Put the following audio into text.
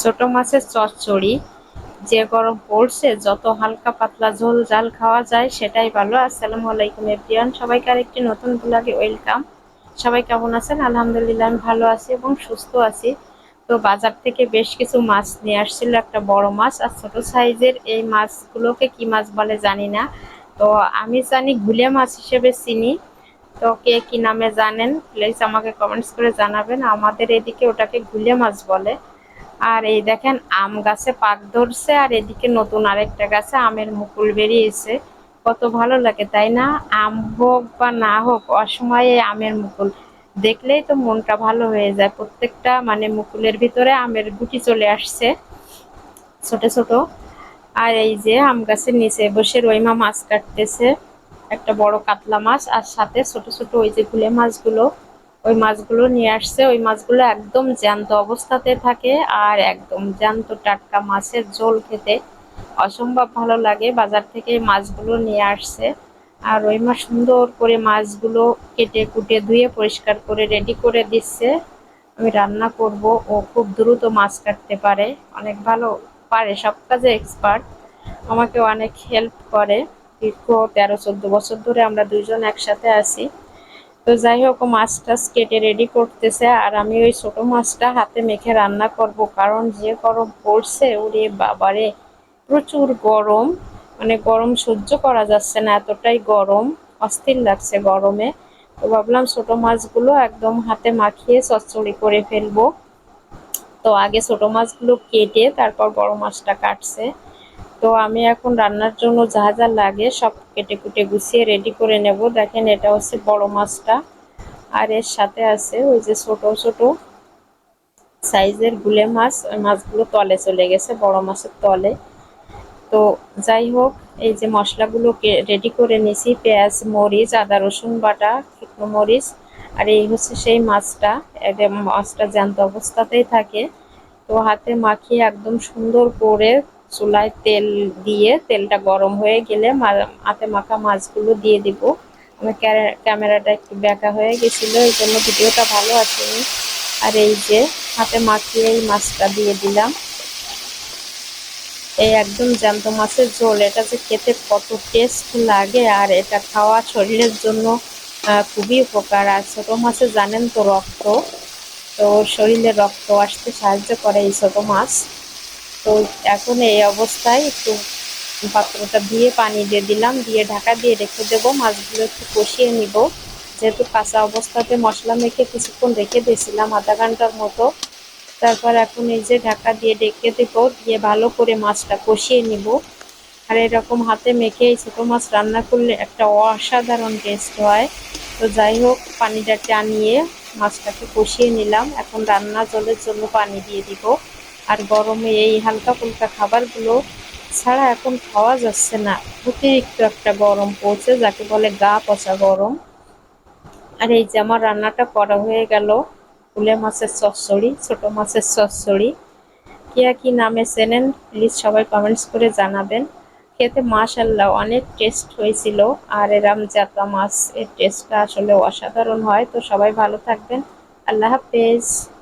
ছোট মাছের চচ্চড়ি। যে গরম পড়ছে, যত হালকা পাতলা ঝোল ঝাল খাওয়া যায় সেটাই ভালো। আসসালামু আলাইকুম এভরিওয়ান, সবাইকে আরেকটি নতুন ব্লগে ওয়েলকাম। সবাই কেমন আছেন? আলহামদুলিল্লাহ আমি ভালো আছি এবং সুস্থ আছি। তো বাজার থেকে বেশ কিছু মাছ নিয়ে আসছিল, একটা বড় মাছ আর ছোট সাইজের। এই মাছগুলোকে কি মাছ বলে জানি না, তো আমি জানি ঘুলে মাছ হিসেবে চিনি। তো কে কি নামে জানেন প্লিজ আমাকে কমেন্টস করে জানাবেন। আমাদের এদিকে ওটাকে ঘুলে মাছ বলে। আর এই দেখেন আম গাছে পাক ধরছে, আর এদিকে নতুন আরেকটা গাছে আমের মুকুল বেরিয়েছে। কত ভালো লাগে তাই না? আম হোক বা না হোক, অসময়ে আমের মুকুল দেখলেই তো মনটা ভালো হয়ে যায়। প্রত্যেকটা মানে মুকুলের ভিতরে আমের গুটি চলে আসছে ছোট ছোট। আর এই যে আম গাছের নিচে বসে রইমা মাছ কাটতেছে, একটা বড় কাতলা মাছ, আর সাথে ছোট ছোট ওই যে গুলে মাছগুলো, ওই মাছগুলো নিয়ে আসছে। ওই মাছগুলো একদম জ্যান্ত অবস্থাতে থাকে, আর একদম জ্যান্ত টাটকা মাছের ঝোল খেতে অসম্ভব ভালো লাগে। বাজার থেকে মাছগুলো নিয়ে আসছে, আর ওই মা সুন্দর করে মাছগুলো কেটে কুটে ধুয়ে পরিষ্কার করে রেডি করে দিচ্ছে। আমি রান্না করব। ও খুব দ্রুত মাছ কাটতে পারে, অনেক ভালো পারে, সব কাজে এক্সপার্ট। আমাকে অনেক হেল্প করে। দীর্ঘ 13-14 বছর ধরে আমরা দুইজন একসাথে আছি। তো যাই হোক, ও মাছ টাছ কেটে রেডি করতেছে, আর আমি ওই ছোট মাছটা হাতে মেখে রান্না করব, কারণ যে গরম পড়ছে, ওরে বাবারে প্রচুর গরম। মানে গরম সহ্য করা যাচ্ছে না, এতটাই গরম, অস্থির লাগছে গরমে। তো ভাবলাম ছোট মাছগুলো একদম হাতে মাখিয়ে চচ্চড়ি করে ফেলবো। তো আগে ছোট মাছগুলো কেটে তারপর বড় মাছটা কাটছে। তো আমি এখন রান্নার জন্য যা যা লাগে সব কেটে কুটে গুছিয়ে রেডি করে নেব। দেখেন এটা হচ্ছে বড় মাছটা, আর এর সাথে আছে ওই যে ছোট ছোট সাইজের গুলে মাছ। ওই মাছগুলো তলে চলে গেছে, বড় মাছের তলে। তো যাই হোক, এই যে মশলাগুলোকে রেডি করে নিয়েছি, পেঁয়াজ মরিচ আদা রসুন বাটা শুকনো মরিচ। আর এই হচ্ছে সেই মাছটা, এটা মাছটা জ্যান্ত অবস্থাতেই থাকে। তো হাতে মাখিয়ে একদম সুন্দর করে চুলায় তেল দিয়ে, তেলটা গরম হয়ে গেলে হাতে মাখা মাছগুলো দিয়ে দিব। আমার ক্যামেরাটা একটু ব্যাকা হয়ে গেছিলো, এই জন্য ভিডিওটা ভালো আসেনি। আর এই যে হাতে মাখিয়ে এই মাছটা দিয়ে দিলাম। এই একদম জ্যান্ত মাছের ঝোল, এটা যে খেতে কত টেস্ট লাগে, আর এটা খাওয়া শরীরের জন্য খুবই উপকার। আর ছোট মাছে জানেন তো রক্ত, তো শরীরে রক্ত আসতে সাহায্য করে এই ছোট মাছ। তো এখন এই অবস্থায় একটু পাত্রটা দিয়ে পানি দিয়ে দিলাম, দিয়ে ঢাকা দিয়ে রেখে দেবো। মাছগুলো একটু কষিয়ে নিব, যেহেতু কাঁচা অবস্থাতে মশলা মেখে কিছুক্ষণ রেখে দিয়েছিলাম, আধা ঘন্টার মতো। তারপর এখন এই যে ঢাকা দিয়ে ঢেকে দেবো, দিয়ে ভালো করে মাছটা কষিয়ে নিব। আর এরকম হাতে মেখে এই ছোটো মাছ রান্না করলে একটা অসাধারণ টেস্ট হয়। তো যাই হোক, পানিটা টানিয়ে মাছটাকে কষিয়ে নিলাম। এখন রান্না জলের জন্য পানি দিয়ে দিব। আর গরমে এই হালকা ফুলকা খাবারগুলো ছাড়া এখন খাওয়া যাচ্ছে না, অতিরিক্ত একটা গরম পড়ছে, যাকে বলে গা পচা গরম। আর এই যে আমার রান্নাটা করা হয়ে গেল, ফুলে মাছের চচ্চড়ি, ছোট মাছের চচ্চড়ি। কে কি নামে চেনেন প্লিজ সবাই কমেন্টস করে জানাবেন। খেতে মাশাআল্লাহ অনেক টেস্ট হয়েছিল। আর এরম জাতা মাছ এর টেস্টটা আসলে অসাধারণ হয়। তো সবাই ভালো থাকবেন, আল্লাহ হাফেজ।